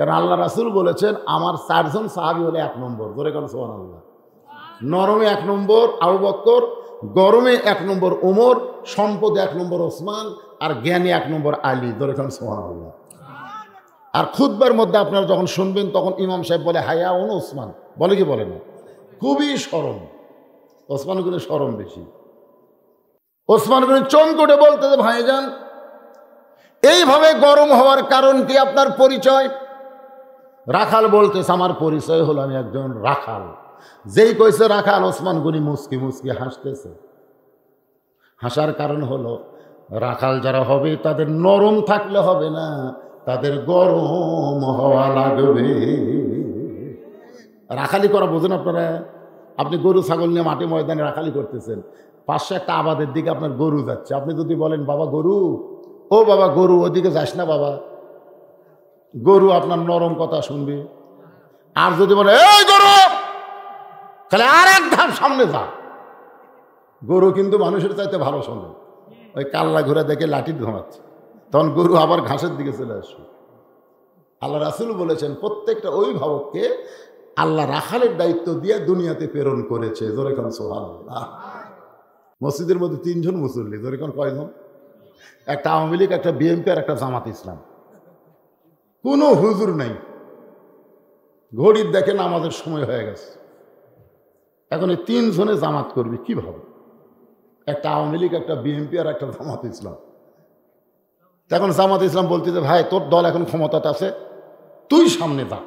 কারণ আল্লাহ রাসূল বলেছেন আমার 4 জন সাহাবী হলে 1 নম্বর, জোরে কোন সুবহানাল্লাহ। নরমে 1 নম্বর আবু বকর, গরমে 1 নম্বর ওমর, সম্পদে 1 নম্বর ওসমান, আর জ্ঞানে 1 নম্বর আলী, জোরে কোন সুবহানাল্লাহ। আর খুতবার মধ্যে আপনারা যখন শুনবেন তখন ইমাম সাহেব বলে হায়া ওন ওসমান, বলে কি বলে না? খুবই শরম, ওসমান গুলো শরম বেশি। ওসমান গুলো চমকে বলতে যে ভাইজান এইভাবে গরম হওয়ার কারণ কি, আপনার পরিচয়? রাখাল বলতেছে আমার পরিচয় হলো আমি একজন রাখাল। যেই কইছে রাখাল, ওসমান গনি মুসকি মুসকি হাসতেছে। হাসার কারণ হলো রাখাল যারা হবে তাদের নরম থাকলে হবে না, তাদের গরম হওয়া লাগবে। রাখালি করা বোঝেন আপনারা? আপনি গরু ছাগল নিয়ে মাঠে ময়দানে রাখালি করতেছেন, পাশে একটা আবাদের দিকে আপনার গরু যাচ্ছে, আপনি যদি বলেন বাবা গরু, ও বাবা গরু, ওদিকে যাস না বাবা, গরু আপনার নরম কথা শুনবে। আর যদি বলে এই গরু, তাহলে আর এক ধাপ সামনে যা, গরু কিন্তু মানুষের চাইতে ভালো শোনে। ওই কাল্লা ঘোরা দেখে লাঠি ঘুমাচ্ছে, তখন গরু আবার ঘাসের দিকে চলে আসবে। আল্লাহ রাসূল বলেছেন প্রত্যেকটা অভিভাবককে আল্লাহ রাখালের দায়িত্ব দিয়ে দুনিয়াতে প্রেরণ করেছে, জোরে কোন সুবহানাল্লাহ। মসজিদের মধ্যে 3 জন মুসল্লি, জোরে কোন কয়জন? একটা আওয়ামী লীগ, একটা বিএনপি, আর একটা জামাত ইসলাম। কোনো হুজুর নাই। ঘড়ির দেখে নামাজের সময় হয়ে গেছে, এখন এই 3 জনে জামাত করবে কিভাবে? একটা আওয়ামী লীগ, একটা বিএনপি, আর একটা জামাত ইসলাম। এখন জামাত ইসলাম বলতেছে ভাই তোর দল এখন ক্ষমতাতে আছে, তুই সামনে যা।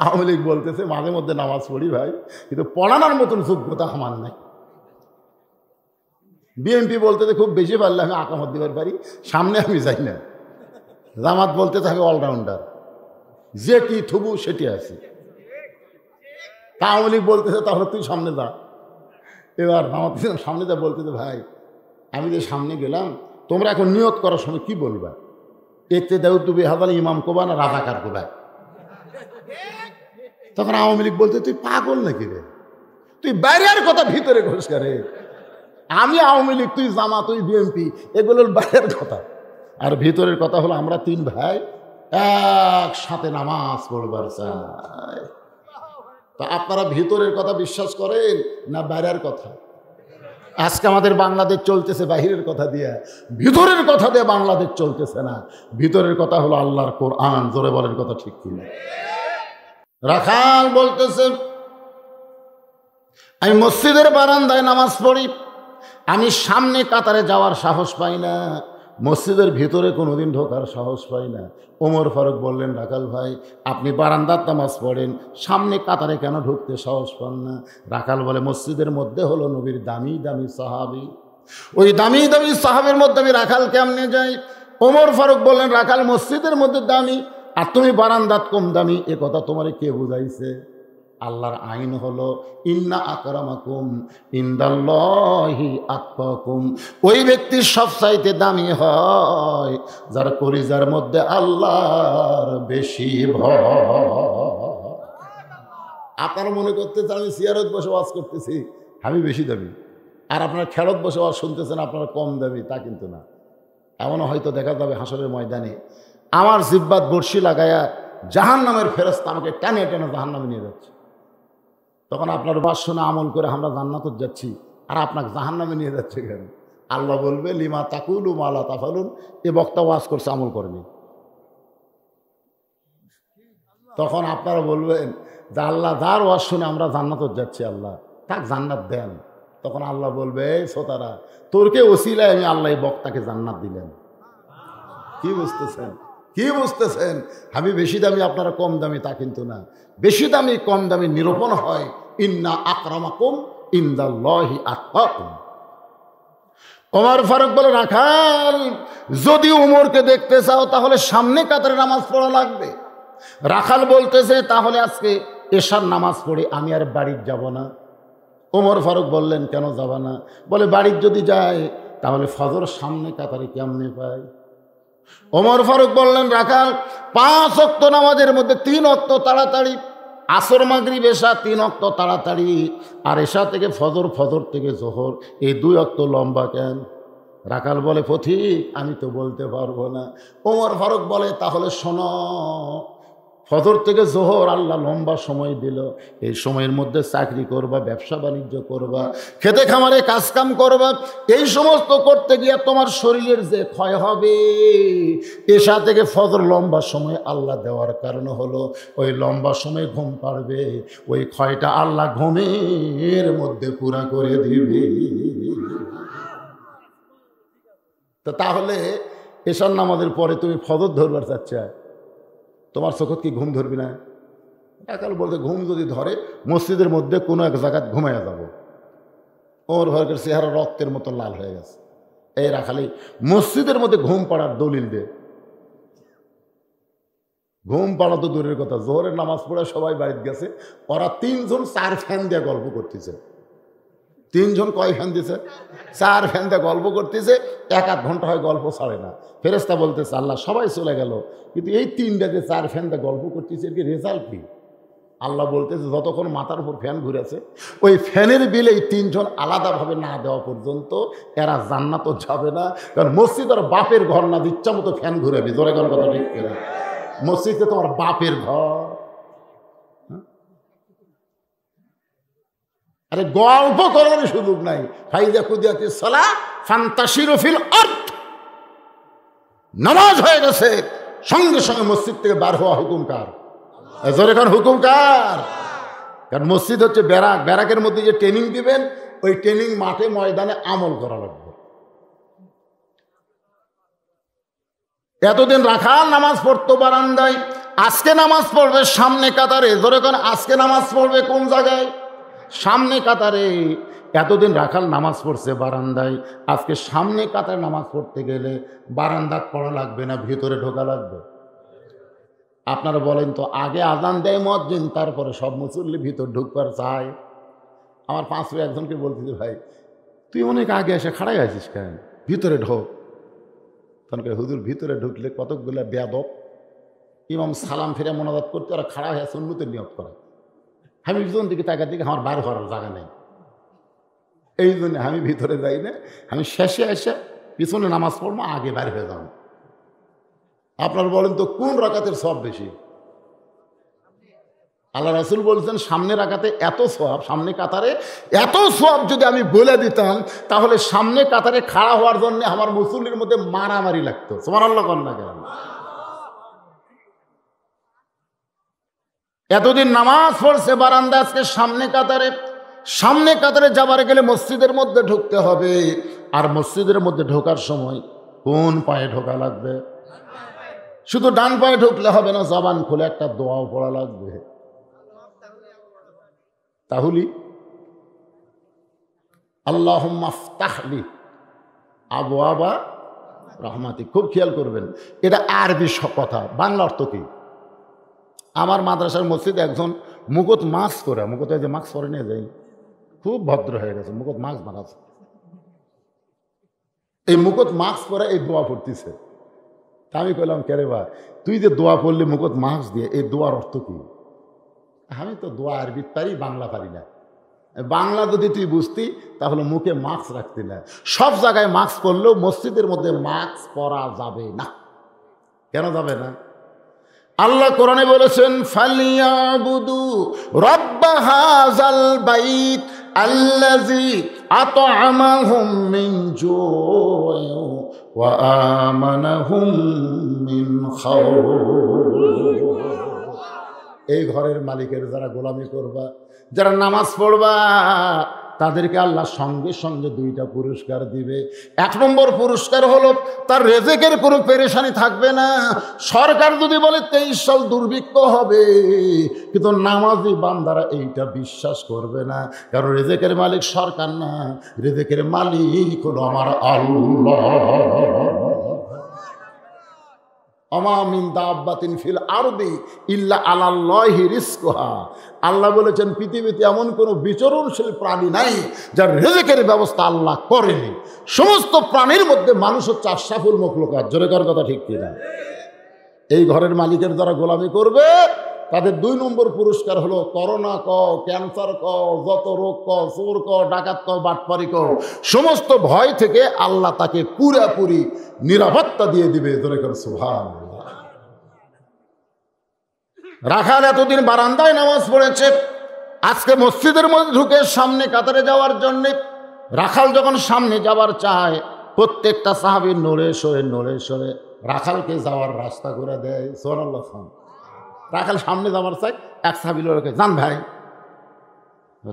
আওয়ামী লীগ বলতেছে মাঝে মধ্যে নামাজ পড়ি ভাই, কিন্তু পড়ানোর মতন যোগ্যতা আমার নাই। বিএনপি বলতেছে খুব বেশি পারলে আমি আকামত দিবার পারি, সামনে আমি যাই না। জামাত বলতে থাকে অলরাউন্ডার, যেটি থুবু সেটি আছে। আওয়ামী লীগ বলতেছে তাহলে তুই সামনে যা। এবার জামাত ইসলাম সামনে যা বলতেছে ভাই আমি যে সামনে গেলাম, তোমরা এখন নিয়ত করার সময় কি বলবা? এতে দেউ তুমি হাজার ইমাম কোবা না রাজাকার কোবা? তখন আওয়ামী লীগ বলতে তুই পাগল নাকি রে, তুই বাইরের কথা ভিতরে ঘোষ করে। আমি আওয়ামী লীগ, তুই জামাত, তুই বিএনপি, এগুলোর বাইরের কথা। আর ভিতরের কথা হলো আমরা 3 ভাই একসাথে নামাজ পড়বার চাই। তো আপনারা ভিতরের কথা বিশ্বাস করেন না বাইরের কথা? আজকে আমাদের বাংলাদেশ চলতেছে বাহিরের কথা দিয়ে, ভিতরের কথা দিয়ে বাংলাদেশ চলতেছে না। ভিতরের কথা হলো আল্লাহর কোরআন, জোরে বলেন কথা ঠিক কিনা? রাখাল বলতেছে আমি মসজিদের বারান্দায় নামাজ পড়ি, আমি সামনে কাতারে যাওয়ার সাহস পাই না, মসজিদের ভিতরে কোনোদিন ঢোকার সাহস পাই না। ওমর ফারুক বললেন রাখাল ভাই আপনি বারান্দার নামাজ পড়েন, সামনে কাতারে কেন ঢুকতে সাহস পান না? রাখাল বলে মসজিদের মধ্যে হলো নবীর দামি দামি সাহাবী, ওই দামি দামি সাহাবের মধ্যে আমি রাখাল কেমনে যাই? ওমর ফারুক বললেন রাখাল মসজিদের মধ্যে দামি আর তুমি বারান্দাত কম দামি, এ কথা তোমারে কে বুঝাইছে? আল্লাহর আইন হলো ইন্না আকরামাকুম ইনদাল্লাহি আতকাকুম, ওই ব্যক্তির সবচাইতে দামি হয় যার কলিজার মধ্যে আল্লাহর বেশি ভয়। আপনারা মনে করতেছেন আমি সিয়ারত বসে ওয়াজ করতেছি আমি বেশি দামি, আর আপনারা খেরত বসে ওয়াজ শুনতেছেন আপনারা কম দামি, তা কিন্তু না। এমনও হয়তো দেখা যাবে হাসরের ময়দানে আমার জিব্বাত বর্ষি লাগায়া জাহান্নামের ফেরেশতা আমাকে টেনে টেনে জাহান্নামে নিয়ে যাচ্ছে। তখন আপনার ওয়াজ শুনে আমল করে আমরা জান্নাতে যাচ্ছি, আর আপনাকে জাহান্নামে নিয়ে যাচ্ছে কেন? আল্লাহ বলবে লিমা তাকুলু মা লা তাফালুন, এ বক্তা ওয়াজ করছে আমল করেনি। তখন আপনারা বলবেন যে আল্লাহ যার ওয়াজ শুনে আমরা জান্নাতে যাচ্ছি, আল্লাহ তাক জান্নাত দেন। তখন আল্লাহ বলবে এই সোতারা তোরকে ওসিলায় আমি আল্লাহ বক্তাকে জান্নাত দিলেন। কি বুঝতেছেন? কি বুঝতেছেন? আমি বেশি দামি আপনারা কম দামি তা কিন্তু না। বেশি দামি কম দামি নিরূপণ হয় ইন্না আকরামাকুম ইনদাল্লাহি আতকাকুম। ওমর ফারুক বলে রাখাল যদি উমরকে দেখতে চাও তাহলে সামনে কাতারে নামাজ পড়া লাগবে। রাখাল বলতেছে তাহলে আজকে এশার নামাজ পড়ে আমি আর বাড়ির যাব না। ওমর ফারুক বললেন কেন যাব না? বলে বাড়ির যদি যায় তাহলে ফজর সামনে কাতারে কেমনে পায়? ওমর ফারুক বললেন রাখাল 5 ওয়াক্ত নামাজের মধ্যে 3 ওয়াক্ত তাড়াতাড়ি, আসর মাগরিব এশা 3 ওয়াক্ত তাড়াতাড়ি, আর এশা থেকে ফজর, ফজর থেকে জোহর, এই 2 ওয়াক্ত লম্বা কেন? রাখাল বলে পথিক আমি তো বলতে পারবো না। ওমর ফারুক বলে তাহলে শোনো, ফজর থেকে জোহর আল্লাহ লম্বা সময় দিল, এই সময়ের মধ্যে চাকরি করবা, ব্যবসা বাণিজ্য করবা, খেতে খামারে কাজকাম করবা, এই সমস্ত করতে গিয়ে তোমার শরীরের যে ক্ষয় হবে, এশা থেকে ফজর লম্বা সময় আল্লাহ দেওয়ার কারণে হলো ওই লম্বা সময় ঘুম পাড়বে, ওই ক্ষয়টা আল্লাহ ঘুমের মধ্যে পুরা করে দিবে। তো তাহলে এশার নামাজের পরে তুমি ফজর ধরবার চাচ্ছা, তোমার চোখত কি ঘুম ধরবি না? একাল বলতে ঘুম যদি ধরে মসজিদের মধ্যে কোনো এক জায়গায় ঘুমাইয়া যাব, ওর ঘরের চেহারা রক্তের মতো লাল হয়ে গেছে, এরা খালি মসজিদের মধ্যে ঘুম পাড়ার দলিল দে। ঘুম পাড়া তো দূরের কথা, জোহরের নামাজ পড়ে সবাই বাড়িতে গেছে, ওরা 3 জন 4 ফ্যান দিয়ে গল্প করতেছে। 3 জন কয় ফ্যান দিছে? 4 ফ্যান দিয়ে গল্প করতেছে, 1-1 ঘন্টা হয় গল্প ছাড়ে না। ফেরেশতা বলতেছে আল্লাহ সবাই চলে গেল, কিন্তু এই 3টা যে 4 ফ্যান দিয়ে গল্প করতেছে এর কি রেজাল্ট কি? আল্লাহ বলতেছে যতক্ষণ মাথার উপর ফ্যান ঘুরেছে ওই ফ্যানের বিলে এই 3 জন আলাদাভাবে না দেওয়া পর্যন্ত এরা জান্নাতও যাবে না। কারণ মসজিদ আর বাপের ঘর না, ইচ্ছা মতো ফ্যান ঘুরাবি, জোরে কোন কথা ঠিক করে। মসজিদে তোমার বাপের ঘর, আরে গল্প করার সুযোগ নাই। ফাইজা কুদিয়াতি সালাহ ফান্তাশিরু ফিল আরদ, নামাজ হয়ে গেছে সঙ্গে সঙ্গে মসজিদ থেকে বার হওয়া হুকুম কার? জোরে কোন হুকুম কার? কারণ মসজিদ হচ্ছে ব্যারাক, ব্যারাকের মধ্যে যে ট্রেনিং দিবেন ওই ট্রেনিং মাঠে ময়দানে আমল করা লাগবে। এতদিন রাখাল নামাজ পড়তো বারান্দায়, আজকে নামাজ পড়বে সামনে কাতারে। জোরে কোন আজকে নামাজ পড়বে কোন জায়গায়? সামনে কাতারে। এতদিন রাখাল নামাজ পড়ছে বারান্দায়, আজকে সামনে কাতারে নামাজ পড়তে গেলে বারান্দা পড়া লাগবে না, ভিতরে ঢোকা লাগবে? আপনারা বলেন তো, আগে আজান দেয় মুয়াজ্জিন, তারপরে সব মুসল্লি ভিতর ঢুকবার চায়। আমার 5 একজনকে বলতেছি ভাই তুই অনেক আগে এসে খাড়াই আছিস কেন, ভিতরে ঢোক। তখন হুজুর ভিতরে ঢুকলে কতকগুলো বেয়াদব ইমাম সালাম ফিরে মোনাজাত করতে ওরা খাড়া হয়ে সুন্নতের নিয়ত করে। আমি পিছন দিকে তাকার দিকে আমার বার হওয়ার জায়গা নেই, এই জন্য আমি ভিতরে যাই না, আমি শেষে এসে পিছনে নামাজ পড়বো, আগে বার হয়ে যাবো। আপনারা বলেন তো কোন রাকাতের সওয়াব বেশি? আল্লাহ রাসূল বলছেন সামনে রাকাতে এত সওয়াব, সামনে কাতারে এত সওয়াব যদি আমি বলে দিতাম তাহলে সামনে কাতারে খাড়া হওয়ার জন্য আমার মুসল্লির মধ্যে মারামারি লাগতো। সুবহানাল্লাহ কোন না কেন? এতদিন নামাজ পড়ছে বারান্দা, আজকে সামনে কাতারে। সামনে কাতারে যাবার গেলে মসজিদের মধ্যে ঢুকতে হবে, আর মসজিদের মধ্যে ঢোকার সময় কোন পায়ে ঢোকা লাগবে? শুধু ডান পায়ে ঢুকলে হবে না, জবান খুলে একটা দোয়াও পড়া লাগবে। তাহলে আল্লাহুম্মা আফতাহলি আবওয়াবা রাহমাতিক, খুব খেয়াল করবেন, এটা আরবি কথা, বাংলা অর্থ কি? আমার মাদ্রাসার মসজিদে একজন মুকুট মাস্ক করে, মুকুটে যে মাস্ক পরে নিয়ে যাই, খুব ভদ্র হয়ে গেছে, মুকুট মাস্ক বানাচ্ছে, এই মুকুট মাস্ক পরে এই দোয়া পড়তেছে। তা আমি কইলাম কে রে ভাই, তুই যে দোয়া পড়লি মুকুট মাস্ক দিয়ে, এই দোয়ার অর্থ কি? আমি তো দোয়া আরবি পারি, বাংলা পারি না। বাংলা যদি তুই বুঝতি তাহলে মুখে মাস্ক রাখতি না। সব জায়গায় মাস্ক পরলেও মসজিদের মধ্যে মাস্ক পরা যাবে না। কেন যাবে না? আল্লাহ কোরআনে বলেছেন ফালিয়াবুদু রাব্ব হাযাল বাইত আল্লাযী আত'আমাহুম মিন জু'ইন ওয়া আমানাহুম মিন খাউফ। এই ঘরের মালিকের যারা গোলামি করবা, যারা নামাজ পড়বা, তাদেরকে আল্লাহ সঙ্গে সঙ্গে 2টা পুরস্কার দিবে। 1 নম্বর পুরস্কার হলো তার রেজেকের কোনো পেরেশানি থাকবে না। সরকার যদি বলে 23 সাল দুর্ভিক্ষ হবে, কিন্তু নামাজি বান্দারা এইটা বিশ্বাস করবে না, কারণ রেজেকের মালিক সরকার না, রেজেকের মালিক হলো আমার আল্লাহ। আমা মিন দাব্বাতিন ফিল আরদি ইল্লা আলাল্লাহি রিজকুহা। আল্লাহ বলেছেন পৃথিবীতে এমন কোনো বিচরণশীল প্রাণী নাই যার রিজকের ব্যবস্থা আল্লাহ করেনি। সমস্ত প্রাণীর মধ্যে মানুষ হচ্ছে আশরাফুল মাখলুকাত। জোরে কর কথা ঠিক কিনা? এই ঘরের মালিকের যারা গোলামি করবে তাদের 2 নম্বর পুরস্কার হলো করোনা ক, ক্যান্সার ক, যত রোগ ক, চোর ক, ডাকাত ক, বাটপারি ক, সমস্ত ভয় থেকে আল্লাহ তাকে পুরোপুরি নিরাপত্তা দিয়ে দিবে। জোরে কর সুবহানাল্লাহ। রাখাল এতদিন বারান্দায় নামাজ পড়েছে, আজকে মসজিদের মধ্যে ঢুকে সামনে কাতারে যাওয়ার জন্য রাখাল যখন সামনে যাবার চায়, প্রত্যেকটা সাহাবী নড়ে সরে রাখালকে যাওয়ার রাস্তা করে দেয়। সুবহানাল্লাহ। রাখাল সামনে যাবার চায়, এক সাহাবী লোকে জান ভাই।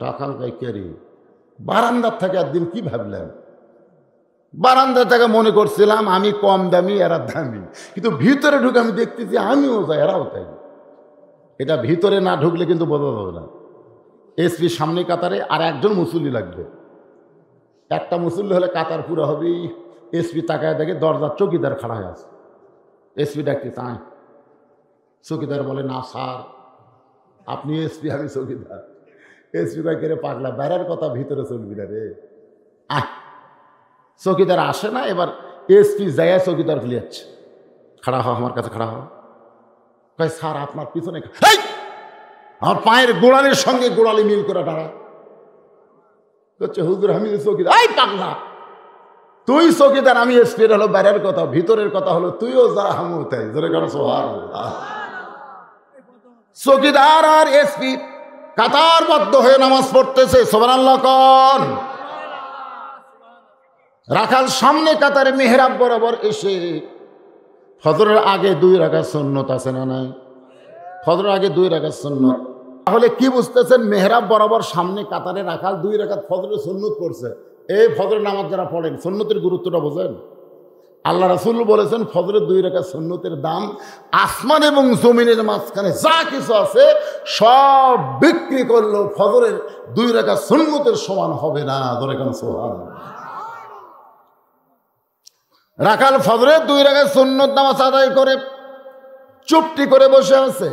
রাখাল ভাই কেরি বারান্দার থেকে একদিন কি ভাবলেন? বারান্দা থেকে মনে করছিলাম আমি কম দামি এরা দামি, কিন্তু ভিতরে ঢুকে আমি দেখতেছি আমিও যাই এরাও তাই। এটা ভিতরে না ঢুকলে কিন্তু বোঝা যাবে না। এসপি সামনে কাতারে আর একজন মুসল্লি লাগবে। একটা মুসল্লি হলে কাতার পুরো হবে। এসপি তাকায় দেখে দরজার চৌকিদার খাড়া হয়ে আছে। এসপি ডাকতে চায়, চৌকিদার বলে না স্যার আপনি এসপি, আমি চৌকিদার। এসপি ভাই কেড়ে পাগলা, বেড়ার কথা ভিতরে চলবি না রে। চৌকিদার আসে না, এবার এসপি যাইয়া চৌকিদার ফেলিয়াচ্ছে, খাড়া হও আমার কাছে খাড়া হও। কয় স্যার আপনার পিছনে আমার পায়ের গোড়ালির সঙ্গে গোড়ালি মিল করে দাঁড়ায়। করছে হুজুর আমি চৌকিদার। এই পাগলা, তুই চৌকিদার, আমি এসপির হলো বাইরের কথা, ভিতরের কথা হলো তুইও যা আমিও তাই। জোরে করো সুবহানাল্লাহ। চৌকিদার আর এসপি কাতারবদ্ধ হয়ে নামাজ পড়তেছে। সুবহানাল্লাহ কোন। রাখাল সামনে কাতারে মেহরাব বরাবর এসে, ফজরের আগে 2 রাকাত সুন্নত আছে না নাই? ফজরের আগে 2 রাকাত সুন্নত। তাহলে কি বুঝতেছেন? মেহরাব বরাবর সামনে কাতারে রাখাল 2 রাকাত ফজরের সুন্নত পড়ছে। এই ফজরের নামাজ যারা পড়েন, সুন্নতের গুরুত্বটা বোঝেন। আল্লাহ রাসূল বলেছেন ফজরের 2 রাকাত সুন্নতের দাম আসমান এবং জমিনের মাঝখানে যা কিছু আছে সব বিক্রি করলেও ফজরের 2 রাকাত সুন্নতের সমান হবে না। ধরে কেন সুবহানাল্লাহ। রাখাল ফজরের 2 রাকাত সুন্নত নামাজ আদায় করে চুপটি করে বসে আছে।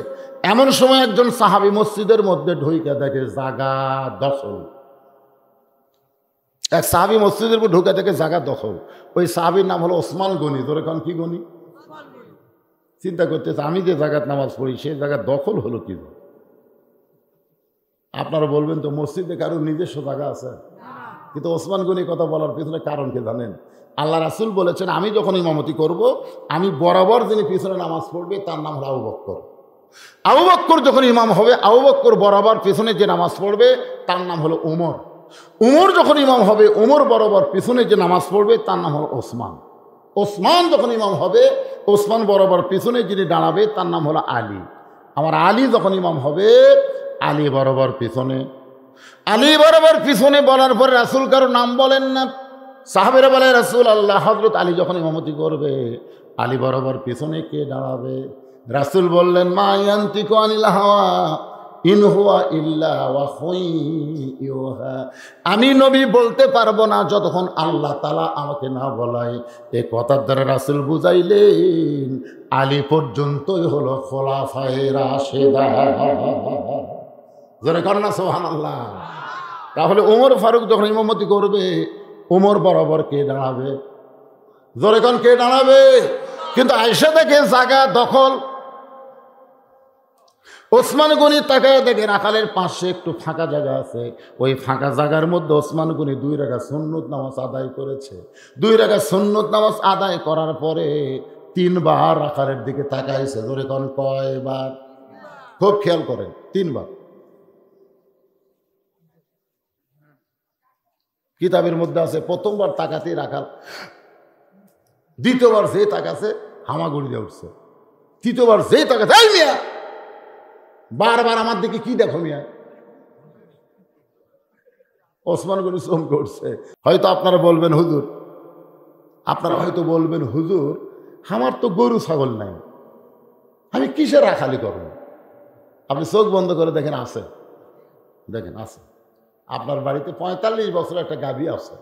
এমন সময় একজন সাহাবী মসজিদের মধ্যে ঢুকে দেখে জায়গা দখল। এক সাহাবী মসজিদের মধ্যে ঢুকে দেখে জায়গা দখল। ওই সাহাবীর নাম হলো ওসমান গনি। ধরে কারণ কি গনি? চিন্তা করতেছে আমি যে জায়গায় নামাজ পড়ি সেই জায়গা দখল হলো কি? আপনারা বলবেন তো মসজিদে কারোর নিজস্ব জায়গা আছে, কিন্তু ওসমান গনি কথা বলার পিছনে কারণ কি জানেন? আল্লাহ রাসূল বলেছেন আমি যখন ইমামতি করব, আমি বরাবর যিনি পিছনে নামাজ পড়বে তার নাম হলো আবু বকর। আবু বকর যখন ইমাম হবে, আবু বকর বরাবর পিছনে যে নামাজ পড়বে তার নাম হলো উমর। উমর যখন ইমাম হবে, উমর বরাবর পিছনে যে নামাজ পড়বে তার নাম হলো ওসমান। ওসমান যখন ইমাম হবে, ওসমান বরাবর পিছনে যিনি দাঁড়াবে তার নাম হলো আলী। আমার আলী যখন ইমাম হবে, আলী বরাবর পিছনে। আলী বরাবর পিছনে বলার পরে রাসূল কারো নাম বলেন না। সাহাবেরা বলে রাসূল আল্লাহ, হযরত আলী যখন ইমামতি করবে আলী বরাবর পিছনে কে দাঁড়াবে? রাসূল বললেন মা ইয়ান্তিকু আনিল হাওয়া ইন হুয়া ইল্লা ওয়াহয়ুহা। আমি নবী বলতে পারবো না যতক্ষণ আল্লাহ তাআলা আমাকে না বলায়। এই কথার দ্বারা রাসূল বুঝাইলেন আলী পর্যন্তই হলো খোলাফায়ে রাশেদা। জোরে কর না সুবহানাল্লাহ। তাহলে ওমর ফারুক যখন ইমামতি করবে, ওমর বরাবর কে দাঁড়াবে? জোরে কোন কে দাঁড়াবে? কিন্তু আয়েশা দেখে জায়গা দখল। ওসমান গনি তাকায় দেখে রাখালের পাশে একটু ফাঁকা জায়গা আছে। ওই ফাঁকা জায়গার মধ্যে ওসমান গনি 2 রাকাত সুন্নত নামাজ আদায় করেছে। 2 রাকাত সুন্নত নামাজ আদায় করার পরে 3 বার রাখালের দিকে তাকাইছে। জোরে কোন কয়বার? খুব খেয়াল করেন, 3 বার। কিতাবের মধ্যে আছে প্রথমবার তাকাতেই রাখাল, দ্বিতীয়বার যে তাকাছে হামাগুড়ি দিয়ে উঠছে, তৃতীয়বার যে তাকাছে এই মিয়া বারবার আমার দিকে কি দেখো মিয়া। ওসমান গনি চমকে উঠছে। হয়তো আপনারা বলবেন হুজুর, আমার তো গরু ছাগল নাই, আমি কিসে রাখালি করবো? আপনি চোখ বন্ধ করে দেখেন আছে, দেখেন আছে। আপনার বাড়িতে 45 বছর একটা গাভী আছে।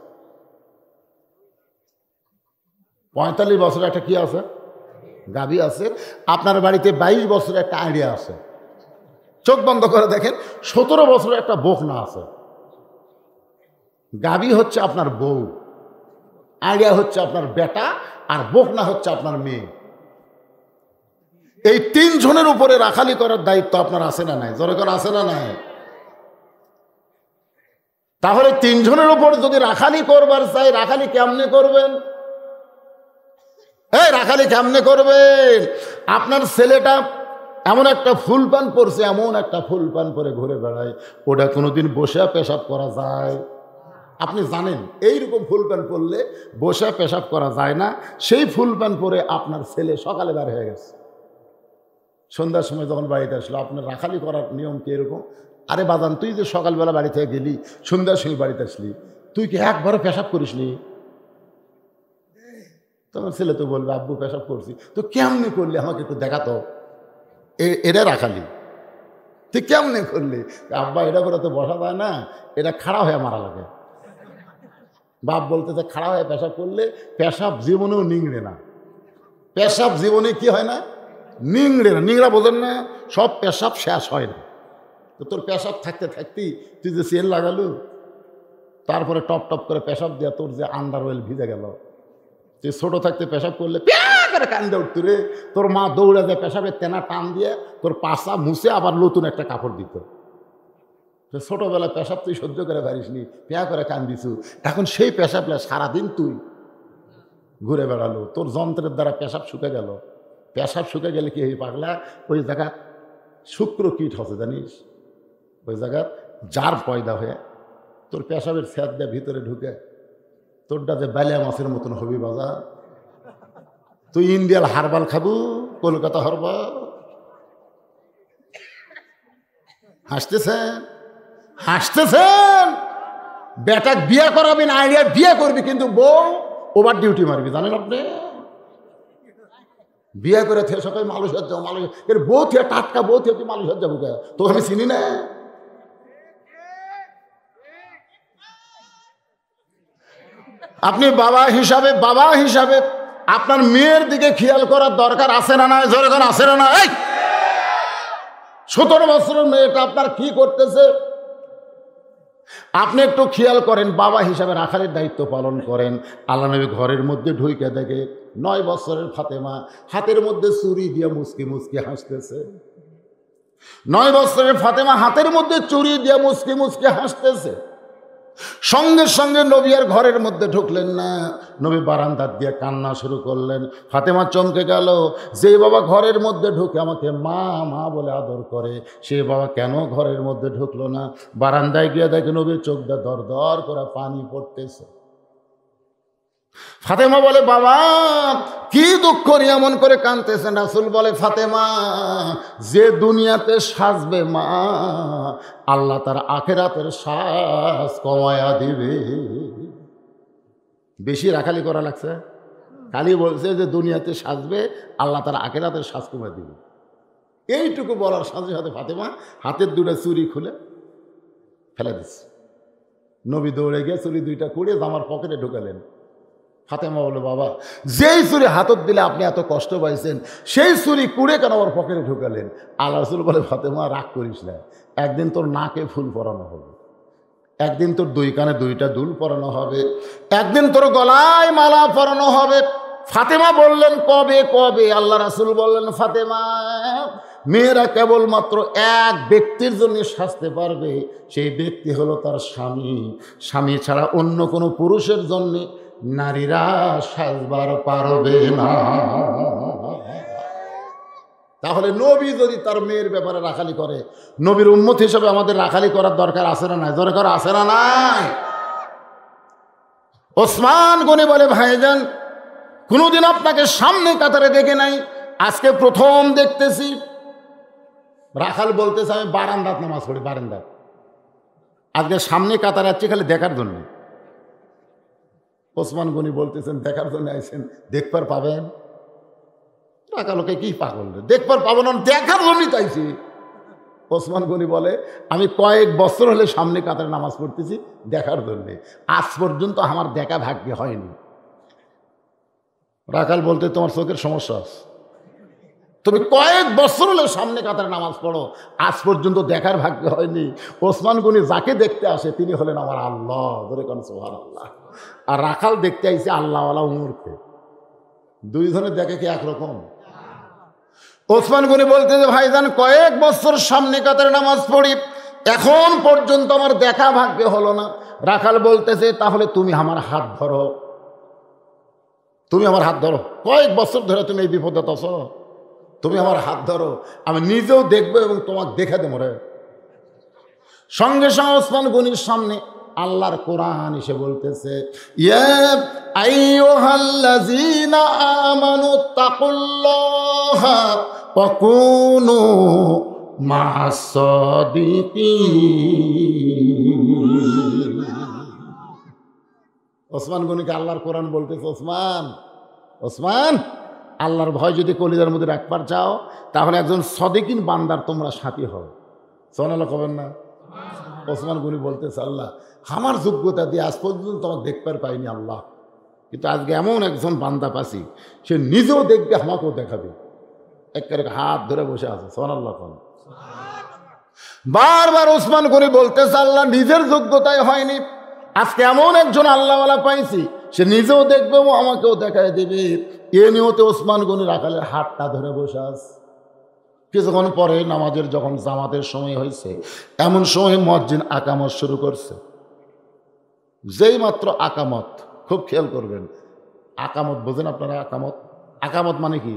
45 বছর একটা কি আছে? গাভী আছে। আপনার বাড়িতে 22 বছর একটা আইডিয়া আছে। চোখ বন্ধ করে দেখেন 17 বছরের একটা বকনা আছে। গাভী হচ্ছে আপনার বউ, আইডিয়া হচ্ছে আপনার বেটা, আর বকনা হচ্ছে আপনার মেয়ে। এই 3 জনের উপরে রাখালি করার দায়িত্ব আপনার আছে না নাই? জোরে করে আছে না নাই? তাহলে 3 জনের উপর যদি রাখালি করবার চাই, রাখালি কেমনে করবেন? রাখালি কেমনে করবেন? আপনার ছেলেটা এমন একটা ফুল প্যান্ট পরছে, এমন একটা ফুল প্যান্ট পরে ঘুরে বেড়ায়, ওটা কোনোদিন বসে পেশাব করা যায়? আপনি জানেন এইরকম ফুল প্যান্ট পরলে বসে পেশাব করা যায় না। সেই ফুল প্যান্ট পরে আপনার ছেলে সকালে বের হয়ে গেছে, সন্ধ্যার সময় যখন বাড়িতে আসলো, আপনার রাখালি করার নিয়ম কি এরকম? আরে বাজান, তুই যে সকালবেলা বাড়ি থেকে গেলি, সন্ধ্যার সময় বাড়িতে আসলি, তুই কি একবারও পেশাব করিসনি? তোমার ছেলে তো বলবে আব্বু পেশাব করছি। তো কেমনে করলি আমাকে একটু দেখাতো। এটা রাখালি, তুই কেমনে করলি? আব্বা এটা করে তো বসা যায় না, এটা খাড়া হয়ে মারা লাগে। বাপ বলতেছে খাড়া হয়ে পেশাব করলে পেশাব জীবনেও নিংড়ে না। পেশাব জীবনে কি হয় না? নিংড়ে না। নিংড়া বোঝেন না? সব পেশাব শেষ হয় না। তো তোর পেশাব থাকতে থাকতেই তুই যে সেল লাগালু, তারপরে টপ টপ করে পেশাব দেওয়া তোর যে আন্ডার ওয়েল ভিজে গেল। তুই ছোটো থাকতে পেশাব করলে প্যা করে কান্দে উঠত রে, তোর মা দৌড়ে যায় পেশাবের তেনা টান দিয়ে তোর পাশা মুছে আবার নতুন একটা কাপড় দিত। ছোটোবেলায় পেশাব তুই সহ্য করে পারিসনি, প্যা করে কান্দিছু, এখন সেই পেশাবলা সারাদিন তুই ঘুরে বেড়ালো, তোর যন্ত্রের দ্বারা পেশাব শুকে গেল। পেশাব শুকে গেলে কি হই পাগলা, ওই জায়গা শুক্র কীট হচ্ছে জানিস, ওই জায়গা জার পয়দা হয়ে তোর পেশাবের স্যাদ দিয়ে ভিতরে ঢুকে তোরটা যে বালিয়া মাছের মতন হবি বাজার। তুই ইন্ডিয়াল হারবাল খাবু, কলকাতা হারবাল। হাসতেছেন হাসতেছেন। বেটা বিয়ে করাবি না, আইডিয়া বিয়ে করবি, কিন্তু বউ ওভার ডিউটি মারবি, জানেন আপনি? বিয়ে করে থেকে সকালে মালুসার যাবো, এর বউ থেকে টাটকা বউ থেকে তুই মালুসার যাবো কে? তোকে আমি চিনি না। আপনি বাবা হিসাবে আপনার মেয়ের দিকে খেয়াল করার দরকার আছে না নাই? দরকার আছে না নাই? 17 বছরের মেয়েটা আপনার কি করতেছে আপনি একটু খেয়াল করেন। বাবা হিসাবে রাখালের দায়িত্ব পালন করেন। আল্লাহ নবী ঘরের মধ্যে ঢুকে দেখে 9 বছরের ফাতেমা হাতের মধ্যে চুরি দিয়ে মুচকি মুচকি হাসতেছে। 9 বছরের ফাতেমা হাতের মধ্যে চুরি দিয়ে মুচকি মুচকি হাসতেছে। সঙ্গে সঙ্গে নবী আর ঘরের মধ্যে ঢুকলেন না, নবী বারান্দা দিয়ে কান্না শুরু করলেন। ফাতেমা চমকে গেল, যে বাবা ঘরের মধ্যে ঢুকে আমাকে মা মা বলে আদর করে, সে বাবা কেন ঘরের মধ্যে ঢুকলো না? বারান্দায় গিয়ে দেখে নবীর চোখ দিয়ে দর দর করে পানি পড়তেছে। ফাতেমা বলে, বাবা কি দুঃখ নিয়ে এমন করে কাঁদতেছেন? রাসূল বলে, ফাতেমা যে দুনিয়াতে সাজবে মা, আল্লাহ তার আখিরাতের শ্বাস কমায়া দিবে। বেশি রাখালি করা লাগছে? খালি বলছে যে দুনিয়াতে সাজবে, আল্লাহ তার আখিরাতের শ্বাস কমায়া দিবে। এইটুকু বলার সাথে সাথে ফাতেমা হাতের দুটো চুরি খুলে ফেলে দিচ্ছে। নবী দৌড়ে গিয়ে চুরি দুইটা কুড়িয়ে জামার পকেটে ঢুকালেন। ফাতেমা বলল, বাবা যেই চুরি হাতত দিলে আপনি এত কষ্ট পাইছেন, সেই চুরি কুড়ে কেন আমার পকেটে ঢুকালেন? আল্লাহ রাসূল বলে, ফাতেমা রাগ করিস না, একদিন তোর নাকে ফুল পরানো হবে, একদিন তোর 2 কানে 2টা দুল পরানো হবে, একদিন তোর গলায় মালা পরানো হবে। ফাতেমা বললেন, কবে কবে? আল্লাহ রাসূল বললেন, ফাতেমা মেয়েরা কেবলমাত্র এক ব্যক্তির জন্য সাজতে পারবে, সেই ব্যক্তি হলো তার স্বামী। স্বামী ছাড়া অন্য কোনো পুরুষের জন্য নারীরা সাজবার পারবে না। তাহলে নবী যদি তার মেয়ের ব্যাপারে রাখালি করে, নবীর উম্মত হিসেবে আমাদের রাখালি করার দরকার আছে না নাই? দরকার আছে না নাই? ওসমান গনি বলে, ভাইজান কোনোদিন আপনাকে সামনে কাতারে দেখে নাই, আজকে প্রথম দেখতেছি। রাখাল বলতেছে, আমি বারান্দাত নামাজ পড়ি, বারান্দাত। আজকে সামনে কাতারে আসছি খালি দেখার জন্য। ওসমান গনি বলতেছেন, দেখার জন্য আইছেন, দেখবার পাবেন? রাখালকে কি পাগল, দেখবার পাবেন না, দেখার জন্যই চাইছি। ওসমান গনি বলে, আমি কয়েক বছর হলে সামনে কাতারে নামাজ পড়তেছি দেখার জন্যে, আজ পর্যন্ত আমার দেখা ভাগ্য হয়নি। রাখাল বলতে, তোমার চোখের সমস্যা আছে, তুমি কয়েক বছর হলে সামনে কাতারে নামাজ পড়ো, আজ পর্যন্ত দেখার ভাগ্য হয়নি। ওসমান গনি যাকে দেখতে আসে তিনি হলেন আমার আল্লাহ, ধরে কোন সুবহানাল্লাহ। আর রাখাল দেখতে আইছে আল্লাহওয়ালা উমরকে। দুইজনের দেখে কি একরকম? ওসমান গনি বলতে যে, ভাইজান কয়েক বছর সামনে কাতারে নামাজ পড়ি, এখন পর্যন্ত আমার দেখা ভাগ্য হলো না। রাখাল বলতেছে, তাহলে তুমি আমার হাত ধরো, তুমি আমার হাত ধরো, কয়েক বছর ধরে তুমি এই বিপদে আছো, তুমি আমার হাত ধরো, আমি নিজেও দেখবো এবং তোমাকে দেখে দেবো রে। সঙ্গে সঙ্গে ওসমান গনির সামনে আল্লাহর কোরআন এসে বলতেছে, ইয়া আইয়ুহাল্লাযীনা আমানু তাকুল্লাহা ওয়া কুনু মা'আস সাদিকিন। ওসমান গনিকে আল্লাহর কোরআন বলতেছে, ওসমান ওসমান, আল্লাহর ভয় যদি কলিজার মধ্যে রাখবার চাও তাহলে একজন সদিকিন বান্দার তোমরা সাথী হও। সুবহানাল্লাহ কবেন না? ওসমান গনি বলতেছে, আল্লাহ আমার যোগ্যতা দিয়ে আজ পর্যন্ত তোমাকে দেখবার পাইনি আল্লাহ, কিন্তু আজকে এমন একজন বান্দা পাচ্ছি সে নিজেও দেখবে আমাকেও দেখাবে। একেবারে হাত ধরে বসে আছে। সুবহানাল্লাহ। বারবার ওসমান গনি বলতেছে, আল্লাহ নিজের যোগ্যতায় হয়নি, আজকে এমন একজন আল্লাহওয়ালা পাইছি সে নিজেও দেখবে ও আমাকেও দেখায় দেবে। এ নিয়তে ওসমান গনি রাখালের হাতটা ধরে বসে আছে। কিছুক্ষণ পরে নামাজের যখন জামাতের সময় হয়েছে, এমন সময় মুয়াজ্জিন আকামত শুরু করছে। যেই মাত্র আকামত, খুব খেয়াল করবেন, আকামত বোঝেন আপনারা? আকামত, আকামত মানে কি?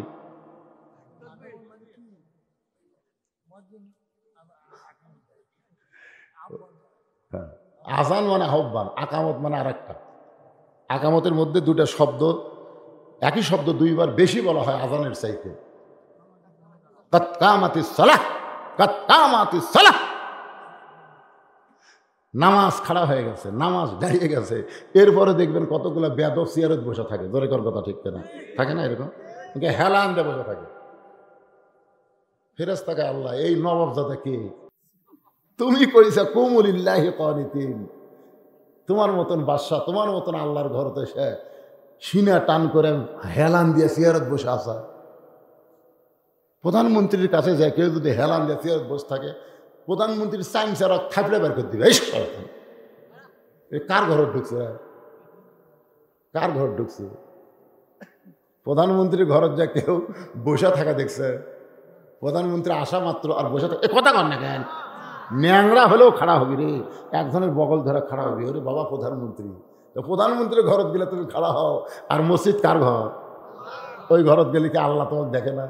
আজান মানে আহ্বান, আকামত মানে আর একটা। আকামতের মধ্যে দুটা শব্দ, একই শব্দ দুইবার বেশি বলা হয় আজানের চাইতে। কাদ কামাতিস সালাহ, কাদ কামাতিস সালাহ। নামাজ খাড়া হয়ে গেছে, নামাজ দাঁড়িয়ে গেছে। এরপরে দেখবেন কতগুলো বেয়াদব সিয়ারত বসে থাকে। জোরে কর কথা ঠিক না? থাকে না এরকম? হেলান দিয়ে বসে থাকে। ফেরেশতাকে আল্লাহ, এই নবাবজাদা কে? তুমি কইছা কুমুলিল্লাহি কানিতিন। তোমার মতন বাদশা, তোমার মতন আল্লাহর ঘরতে সে সিনা টান করে হেলান দিয়ে সিয়ারত বসে আসা। প্রধানমন্ত্রীর কাছে যায় কেউ যদি হেলান দিয়ে সিয়ারত বসে থাকে, প্রধানমন্ত্রীর চাইমচারা থাপড়ে বের করে দিবে। কার ঘর ঢুকছে? কার ঘর ঢুকছে? প্রধানমন্ত্রীর ঘর যা কেউ বসে থাকা দেখছে? প্রধানমন্ত্রী আসা মাত্র আর বসে থাকে, কথা কর না কেন? ন্যাংরা হলেও খাড়া হবি রে, একজনের বগল ধরে খাড়া হবি। ওরে বাবা প্রধানমন্ত্রী, তো প্রধানমন্ত্রীর ঘরত গেলে তুমি খাড়া হও। আর মসজিদ কার ঘর? ওই ঘরত গেলে কি আল্লাহ তোমাকে দেখে না?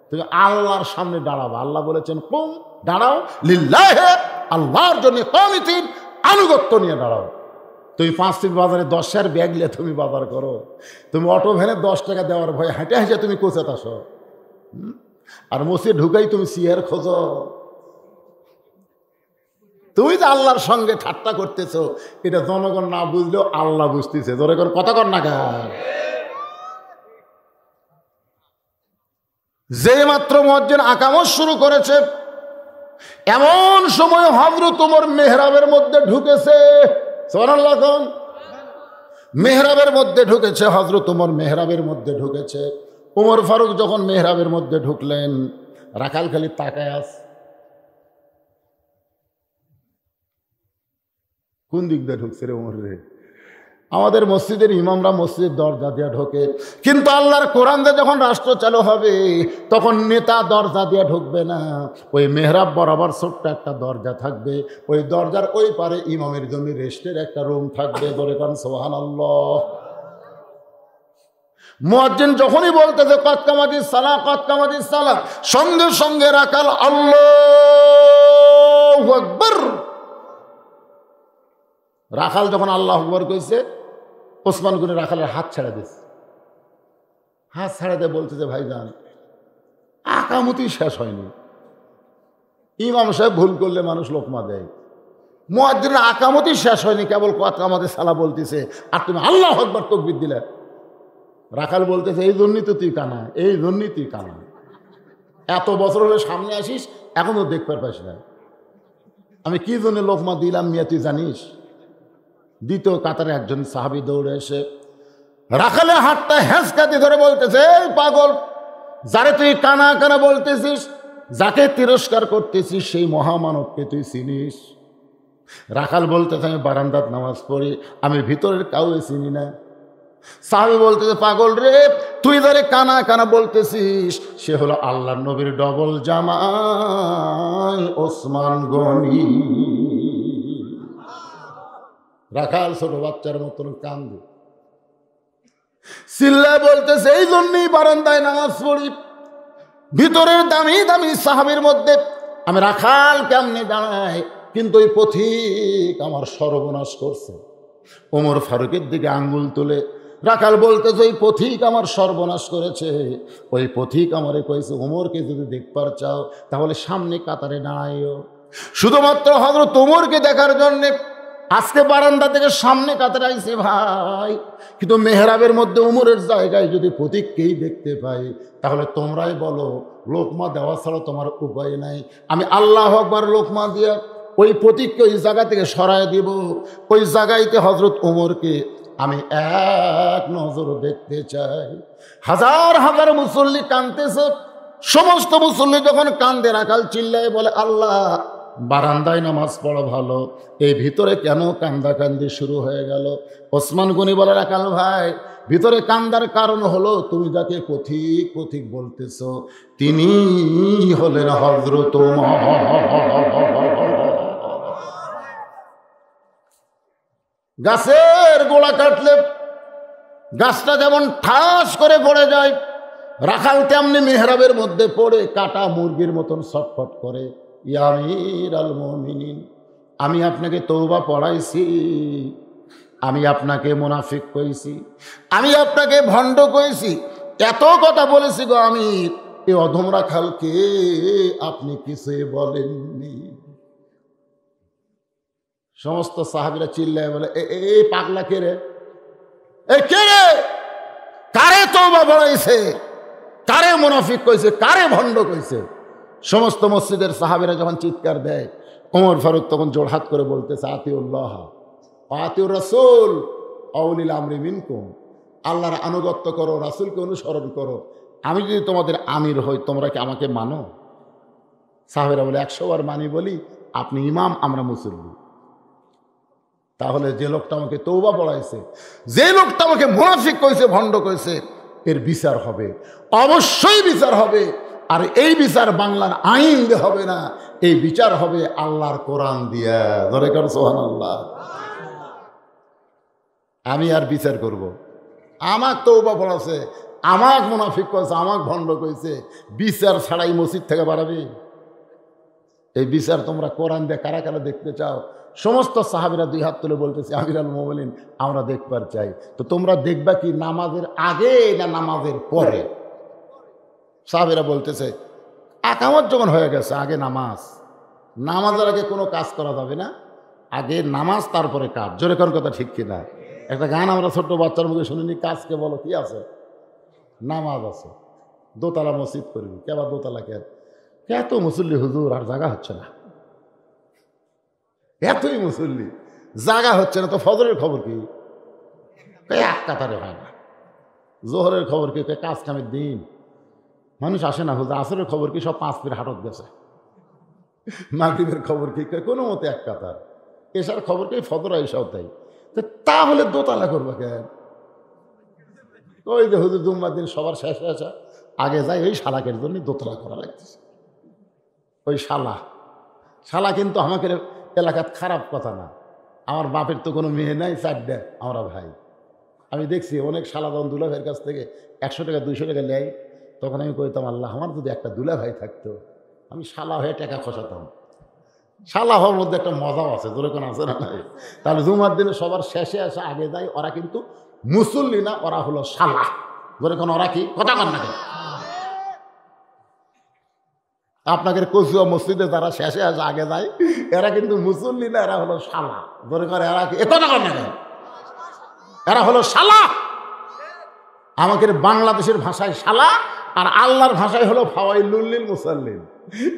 তুমি আল্লাহর সামনে দাঁড়াবা। আল্লাহ বলেছেন কুম, দাঁড়াও লিল্লাহে, আল্লাহর জন্য কানিতিন, আনুগত্য নিয়ে দাঁড়াও। তুমি 5 ফিট বাজারে 10 টাকার ব্যাগ নিয়ে তুমি বাজার করো, তুমি অটো ভ্যানে 10 টাকা দেওয়ার ভয়ে হেঁটে হেঁটে তুমি কোচাত আসো, আর মসজিদ ঢুকাই তুমি চেয়ার খোঁজো। তুমি যে আল্লাহর সঙ্গে ঠাট্টা করতেছো, এটা জনগণ না বুঝলেও আল্লাহ বুঝতেছে। ধরে করে কথা কর না কেন? যে মাত্র মুয়াজ্জিন আকামত শুরু করেছে, এমন সময় হযরত ওমর মেহরাবের মধ্যে ঢুকেছে। সুবহানাল্লাহ। মেহরাবের মধ্যে ঢুকেছে, হযরত ওমর মেহরাবের মধ্যে ঢুকেছে। ওমর ফারুক যখন মেহরাবের মধ্যে ঢুকলেন, রাখাল খালি তাকায় আছে কোন দিক দিয়ে ঢুকছে রে ওমর রে। আমাদের মসজিদের ইমামরা মসজিদের দরজা দিয়ে ঢোকে, কিন্তু আল্লাহর কোরআন দিয়ে যখন রাষ্ট্র চালু হবে তখন নেতা দরজা দিয়ে ঢুকবে না। ওই মেহরাব বরাবর ছোট্ট একটা দরজা থাকবে, ওই দরজার ওই পারে ইমামের জন্য রেস্টের একটা রুম থাকবে। বলে কারণ সুবহানাল্লাহ। মুয়াজ্জিন যখনই বলতেছে কদ কামাতিস সালাহ, কদ কামাতিস সালাহ, সঙ্গে সঙ্গে রাখাল আল্লাহু আকবার। রাখাল যখন আল্লাহু আকবার কইছে, ওসমান গনি রাখালের হাত ছেড়ে দিয়েছে। হাত ছেড়ে দিয়ে বলতেছে, ভাইজান আকামতি শেষ হয়নি। ইমাম সাহেব ভুল করলে মানুষ লোকমা দেয়, মুয়াজ্জিনের আকামতি শেষ হয়নি, কেবল কদ কামাতিস সালাহ বলতেছে, আর তুমি আল্লাহু আকবার তাকবীর দিলে। রাখাল বলতেছে, এই জন্যই তো তুই কানা, এই জন্যই তুই কানা। এত বছর হলে সামনে আসিস, এখনো দেখতে পাস না। আমি কি জন্য লোকমা দিলাম মিয়া তুই জানিস? দ্বিতীয় কাতারে একজন সাহাবী দৌড়ে এসে রাখালের হাতটা হেঁচকা দিয়ে ধরে বলতেছে, এই পাগল, যারে তুই কানা কানা বলতেছিস, যাকে তিরস্কার করতেছিস, সেই মহামানবকে তুই চিনিস? রাখাল বলতেছে, আমি বারান্দাত নামাজ পড়ি, আমি ভিতরের কাউকে চিনি না। সাহাবী বলতেছে, পাগল রে, তুই যারে কানা কানা বলতেছিস সে হলো আল্লাহর নবীর ডবল জামাই ওসমান গনি। রাখাল ছোট বাচ্চার মতন কান্দে, চিল্লায় বলতেছে, এই জন্যই বারান্দায় নামাজ পড়ি, ভিতরের দামি দামি সাহাবীর মধ্যে আমি রাখাল কেমনে দাঁড়াই, কিন্তু ওই পথিক আমার সর্বনাশ করছে। ওমর ফারুকের দিকে আঙ্গুল তুলে রাখাল বলতেছে, ওই পথিক আমার সর্বনাশ করেছে। ওই পথিক আমারে কয়েছে, ওমরকে যদি দেখবার চাও তাহলে সামনে কাতারে দাঁড়াইও। শুধুমাত্র হযরত ওমরকে দেখার জন্যে আজকে বারান্দা থেকে সামনে কাতারে আইছে ভাই, কিন্তু মেহরাবের মধ্যে ওমরের জায়গায় যদি পথিককেই দেখতে পাই তাহলে তোমরাই বলো, লোকমা দেওয়া ছাড়া তোমার উপায় নাই। আমি আল্লাহু আকবার লোকমা দিয়ে ওই পথিককে ওই জায়গা থেকে সরায় দিব। ওই জায়গাইতে হযরত ওমরকে আমি এক নজর দেখতে চাই। হাজার হাজার মুসল্লি কাঁদতেছে। সমস্ত মুসল্লি যখন কান্দে, রাখাল চিল্লায় বলে, আল্লাহ, বারান্দায় নামাজ পড়া ভালো, এই ভিতরে কেন কান্দাকান্দি শুরু হয়ে গেল? ওসমান গনি বলে, রাখাল ভাই, ভিতরে কান্দার কারণ হলো তুমি যাকে পথিক পথিক বলতেছ তিনি হলেন হযরত ওমর। গাছের গোড়া কাটলে গাছটা যেমন ঠাস করে পড়ে যায়, রাখাল তেমনি মেহরাবের মধ্যে পড়ে কাটা মুরগির মতন ছটফট করে। ইয়া আমিরুল মুমিনিন, আমি আপনাকে তওবা পড়াইছি, আমি আপনাকে মুনাফিক কইছি, আমি আপনাকে ভণ্ড কইছি, এত কথা বলেছি গো আমির, এই অধম রাখালকে আপনি কিছুই বলেননি। সমস্ত সাহাবীরা চিল্লায় বলে, এই পাগলা কে রে? এই কে রে? কারে তওবা পড়াইছে? কারে মুনাফিক কইছে? কারে ভণ্ড কইছে? সমস্ত মসজিদের সাহাবীরা যখন চিৎকার দেয়, ওমর ফারুক তখন জোড়হাত করে বলতেছে, আতিউল্লাহ আতিউর রাসূল আউলিল আমরি মিনকুম, আল্লাহর আনুগত্য করো, রাসূলকে অনুসরণ করো। আমি যদি তোমাদের আমির হই, তোমরা কি আমাকে মানো? সাহাবীরা বলে, 100 বার মানি। বলি, আপনি ইমাম, আমরা মুসল্লি। তাহলে যে লোকটা আমাকে তওবা পড়াইছে, যে লোকটা আমাকে মুনাফিক কইছে, ভণ্ড কইছে, এর বিচার হবে, অবশ্যই বিচার হবে। আর এই বিচার বাংলার আইন দিয়ে হবে না, এই বিচার হবে আল্লাহর কোরআন দিয়া। ধরে কর সুবহানাল্লাহ। আমি আর বিচার করব? আমাক তওবা পড়াছে, আমাক মুনাফিক কইছে, আমাক ভণ্ড কইছে, বিচার ছাড়াই মসজিদ থেকে বাড়াবে? এই বিচার তোমরা কোরআন দিয়ে কারা কারা দেখতে চাও? সমস্ত সাহাবীরা 2 হাত তুলে বলতেছে, আমিরুল মুমিনিন, আমরা দেখবার চাই। তো তোমরা দেখবা কি নামাজের আগে না নামাজের পরে? সাহাবীরা বলতেছে, আকামত যখন হয়ে গেছে, আগে নামাজ। নামাজের আগে কোনো কাজ করা যাবে না, আগে নামাজ তারপরে কাজ। জোরে কোন কথা ঠিক কিনা? একটা গান আমরা ছোট্ট বাচ্চার মুখে শুনিনি, কাজকে বলো কি আছে? নামাজ আছে। দোতলা মসজিদ করবি, কেবা দোতলা কেন? এত মুসল্লি হুজুর, আর জায়গা হচ্ছে না। এতই মুসল্লি, জায়গা হচ্ছে না। তো ফজরের খবর কি? এক কাতারে হয় না। জোহরের খবর কি? কাজ কামের দিন, মানুষ আসে না। হুজুর আসরের খবর কি? সব 5 ফিট হাটত গেছে। মাগরিবের খবর কি? কোনো মতে এক কাতার। এসার খবর কি? ফজর এসাও তাই। তাহলে দোতলা করবো কেন? ওই যে হুজুর জুম্মার দিন সবার শেষে আসা, আগে যায়, ওই শালাকের জন্য দোতলা করা লাগতেছে। ওই শালা কিন্তু আমাদের এলাকার খারাপ কথা না। আমার বাপের তো কোনো মেয়ে নাই, 4টা আমরা ভাই। আমি দেখছি অনেক শালা যখন দুলা ভাইয়ের কাছ থেকে 100 টাকা 200 টাকা নেয়, তখন আমি কইতাম, আল্লাহ, আমার যদি একটা দুলা ভাই থাকতো, আমি শালা হয়ে টাকা খসাতাম। শালা হওয়ার মধ্যে একটা মজাও আছে, তোর কোনো আছে না নাই? তাহলে জুমার দিনে সবার শেষে আসা আগে যায়, ওরা কিন্তু মুসল্লি না, ওরা হলো শালা। ধরে কোন ওরা কি কথা কন না? আপনাদের কচুয়া মসজিদে যারা শেষে আসে আগে যায়, এরা কিন্তু মুসল্লি না, এরা হলো শালা। ধরে করে এরা কি কথা কন না? এরা হলো শালা। আমাদের বাংলাদেশের ভাষায় শালা, আর আল্লাহর ভাষায় হলো ফাওয়াইলুল লিল মুসাল্লিন।